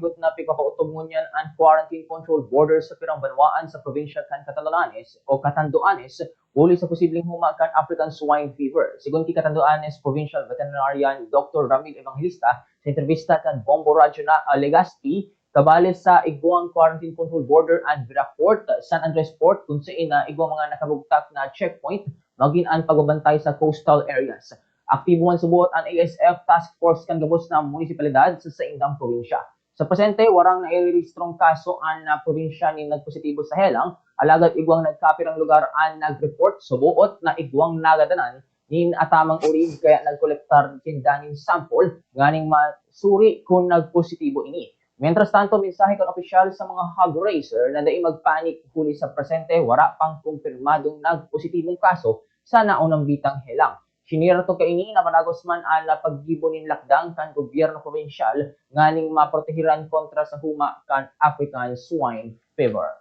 higot na pigkakautog ngunyan ang quarantine control border sa pirang banwaan sa probinsya kan Catanduanes o Catanduanes uli sa posibleng huma kan African swine fever. Sigun ki Catanduanes Provincial Veterinarian Dr. Ramil Evangelista sa entrevista kan Bombo Radyo na Legazpi kabali sa igwang quarantine control border and Viracort, San Andres Port kung saan na igwang mga nakabugtak na checkpoint maging ang pagbabantay sa coastal areas. Aktibo man subuot ang ASF Task Force kan gabos na munisipalidad sa saindang probinsya. Sa presente, warang nairehistrong kaso ang probinsya ni nagpositibo sa helang, alagad igwang nagkapirang lugar ang nagreport subuot na igwang nagadanan nin atamang urig kaya nagkolektar kindaning sample nganing masuri kung nagpositibo ini. Mientras tanto, mensahe kan opisyal sa mga hog raiser na dai magpanik huli sa presente, wala pang kumpirmadong nagpositibong kaso sa naunang bitang helang. Sinira to kaini na managos man ang paggibo nin lakdang kan gobyerno provinsyal nganing maprotehiran kontra sa huma kan African swine fever.